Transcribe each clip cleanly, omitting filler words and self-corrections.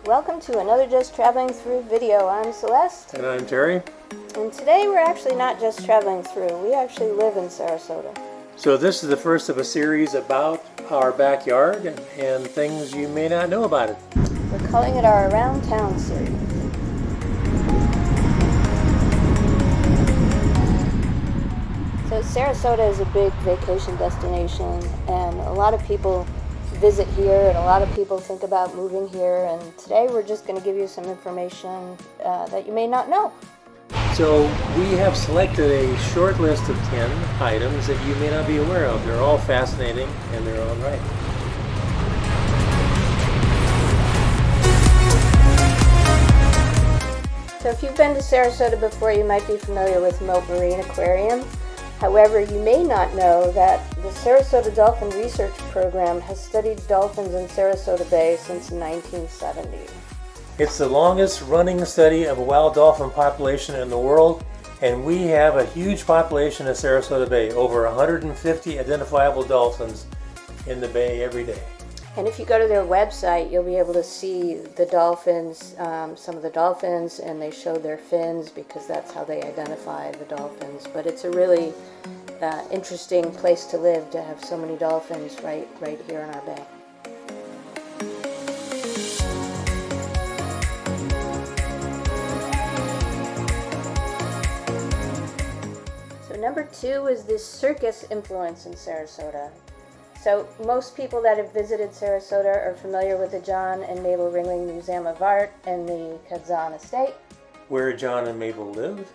Welcome to another Just Traveling Through video. I'm Celeste. And I'm Terry. And today we're actually not just traveling through, we actually live in Sarasota. So this is the first of a series about our backyard and things you may not know about it. We're calling it our Around Town series. So Sarasota is a big vacation destination, and a lot of people visit here and a lot of people think about moving here, and today we're just going to give you some information that you may not know. So we have selected a short list of 10 items that you may not be aware of. They're all fascinating in their own right. So if you've been to Sarasota before, you might be familiar with Mote Marine Aquarium. However, you may not know that the Sarasota Dolphin Research Program has studied dolphins in Sarasota Bay since 1970. It's the longest running study of a wild dolphin population in the world, and we have a huge population in Sarasota Bay, over 150 identifiable dolphins in the bay every day. And if you go to their website, you'll be able to see the dolphins, some of the dolphins, and they show their fins because that's how they identify the dolphins. But it's a really interesting place to live, to have so many dolphins right here in our bay. So number 2 is the circus influence in Sarasota. So most people that have visited Sarasota are familiar with the John and Mabel Ringling Museum of Art and the Kazan Estate. Where John and Mabel lived.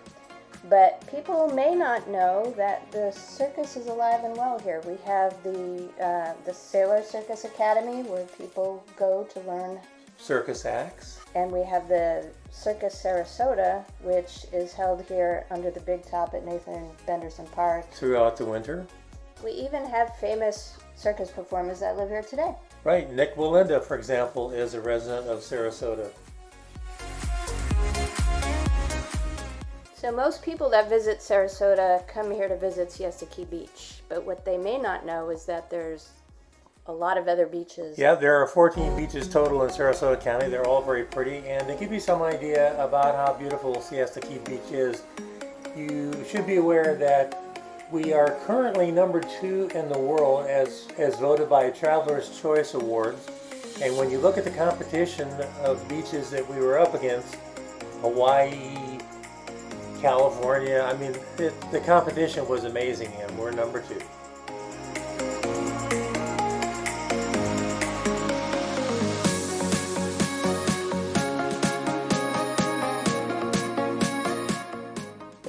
But people may not know that the circus is alive and well here. We have the Sailor Circus Academy, where people go to learn Circus acts. And we have the Circus Sarasota, which is held here under the big top at Nathan Benderson Park. Throughout the winter. We even have famous circus performers that live here today. Right, Nick Walinda, for example, is a resident of Sarasota. So most people that visit Sarasota come here to visit Siesta Key Beach, but what they may not know is that there's a lot of other beaches. Yeah, there are 14 beaches total in Sarasota County. They're all very pretty, and to give you some idea about how beautiful Siesta Key Beach is, you should be aware that we are currently number 2 in the world as voted by Traveler's Choice Awards. And when you look at the competition of beaches that we were up against, Hawaii, California, I mean, the competition was amazing, and we're number 2.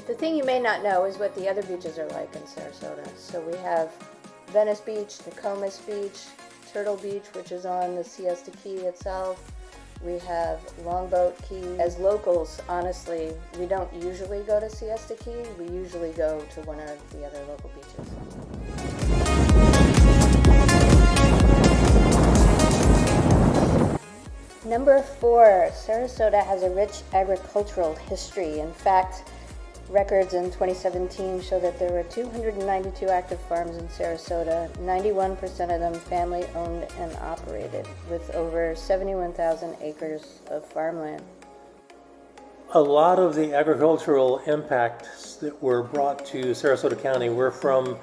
The thing you may not know is what the other beaches are like in Sarasota. So we have Venice Beach, Nokomis Beach, Turtle Beach, which is on the Siesta Key itself. We have Longboat Key. As locals, honestly, we don't usually go to Siesta Key. We usually go to one of the other local beaches. Number 4, Sarasota has a rich agricultural history. In fact, records in 2017 show that there were 292 active farms in Sarasota, 91% of them family-owned and operated, with over 71,000 acres of farmland. A lot of the agricultural impacts that were brought to Sarasota County were from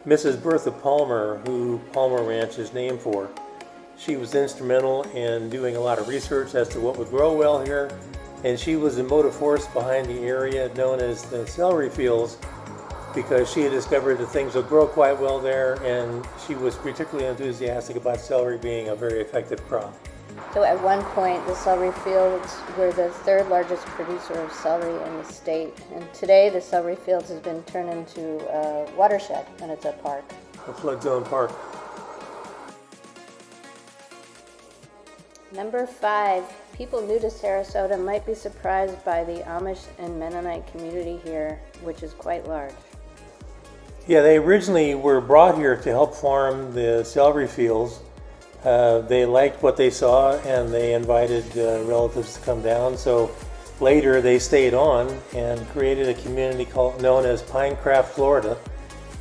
Mrs. Bertha Palmer, who Palmer Ranch is named for. She was instrumental in doing a lot of research as to what would grow well here, and she was the motive force behind the area known as the celery fields, because she had discovered that things would grow quite well there, and she was particularly enthusiastic about celery being a very effective crop. So at one point, the celery fields were the 3rd largest producer of celery in the state, and today the celery fields has been turned into a watershed, and it's a park. A flood zone park. Number 5, people new to Sarasota might be surprised by the Amish and Mennonite community here, which is quite large. Yeah, they originally were brought here to help farm the celery fields. They liked what they saw, and they invited relatives to come down. So later they stayed on and created a community known as Pinecraft, Florida.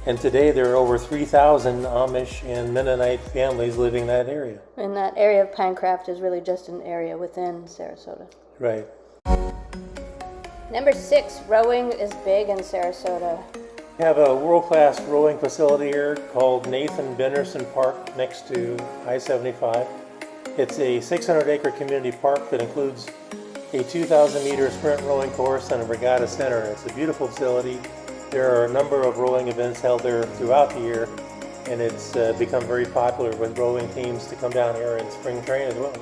And today there are over 3,000 Amish and Mennonite families living in that area. And that area of Pinecraft is really just an area within Sarasota. Right. Number 6, rowing is big in Sarasota. We have a world-class rowing facility here called Nathan Benderson Park next to I-75. It's a 600-acre community park that includes a 2,000-meter sprint rowing course and a regatta center. It's a beautiful facility. There are a number of rowing events held there throughout the year, and it's become very popular with rowing teams to come down here and spring train as well.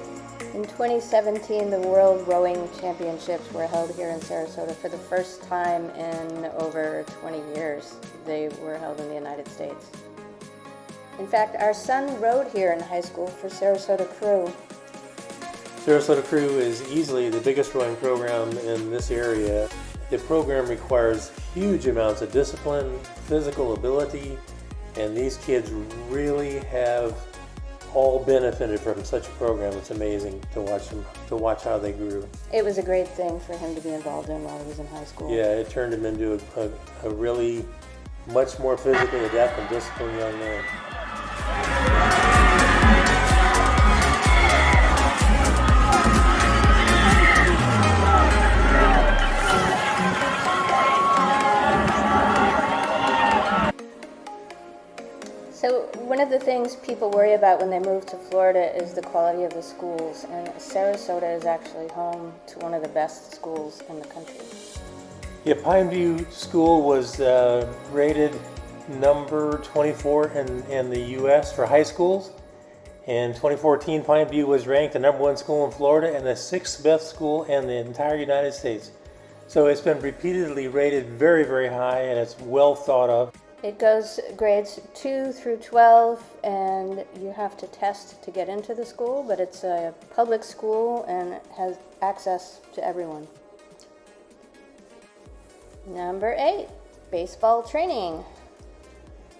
In 2017, the World Rowing Championships were held here in Sarasota for the first time in over 20 years. They were held in the United States. In fact, our son rowed here in high school for Sarasota Crew. Sarasota Crew is easily the biggest rowing program in this area. The program requires huge amounts of discipline, physical ability, and these kids really have all benefited from such a program. It's amazing to watch how they grew. It was a great thing for him to be involved in while he was in high school. Yeah, it turned him into a really much more physically adept and disciplined young man. So one of the things people worry about when they move to Florida is the quality of the schools, and Sarasota is actually home to one of the best schools in the country. Yeah, Pineview School was rated number 24 in the U.S. for high schools. In 2014, Pineview was ranked the number 1 school in Florida and the 6th best school in the entire United States. So it's been repeatedly rated very, very high, and it's well thought of. It goes grades 2 through 12, and you have to test to get into the school, but it's a public school and it has access to everyone. Number 8, baseball training.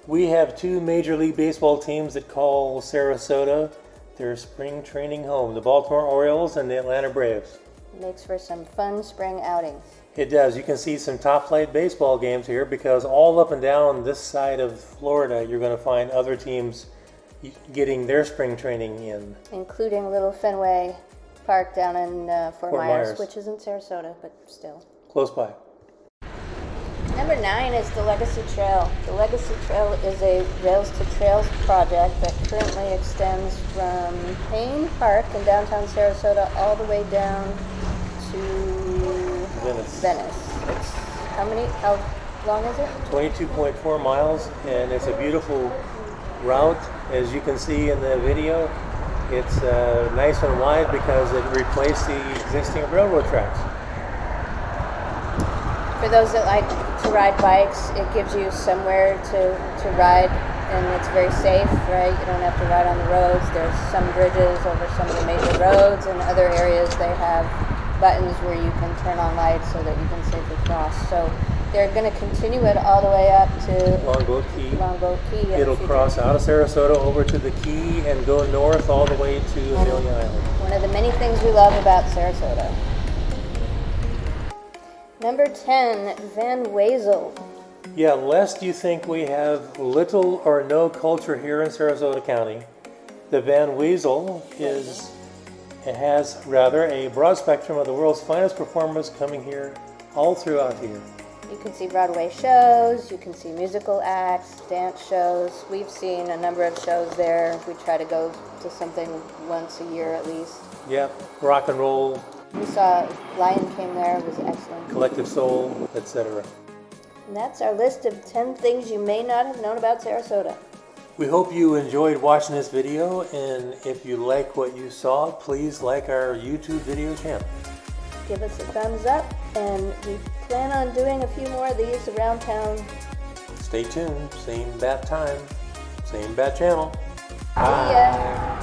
We have 2 Major League Baseball teams that call Sarasota their spring training home, the Baltimore Orioles and the Atlanta Braves. Makes for some fun spring outings. It does. You can see some top-flight baseball games here because all up and down this side of Florida, you're going to find other teams getting their spring training in. Including Little Fenway Park down in Fort Myers, which isn't Sarasota, but still. Close by. Number 9 is the Legacy Trail. The Legacy Trail is a Rails to Trails project that currently extends from Payne Park in downtown Sarasota all the way down to Venice. It's how long is it? 22.4 miles, and it's a beautiful route. As you can see in the video, it's nice and wide because it replaced the existing railroad tracks. For those that like to ride bikes, it gives you somewhere to ride, and it's very safe, right? You don't have to ride on the roads. There's some bridges over some of the major roads, and other areas they have buttons where you can turn on lights so that you can safely cross. So they're going to continue it all the way up to Longboat Key. Longboat Key. It'll cross out of Sarasota over to the Key and go north all the way to Amelia Island. One of the many things we love about Sarasota. Number 10, Van Wezel. Yeah, lest you think we have little or no culture here in Sarasota County, the Van Wezel has a broad spectrum of the world's finest performers coming here all throughout the year. You can see Broadway shows, you can see musical acts, dance shows. We've seen a number of shows there. We try to go to something once a year at least. Yep, rock and roll. We saw Lion King there, it was excellent. Collective Soul, etc. And that's our list of 10 things you may not have known about Sarasota. We hope you enjoyed watching this video, and if you like what you saw, please like our YouTube video channel. Give us a thumbs up, and we plan on doing a few more of these around town. Stay tuned, same bat time, same bat channel. See ya!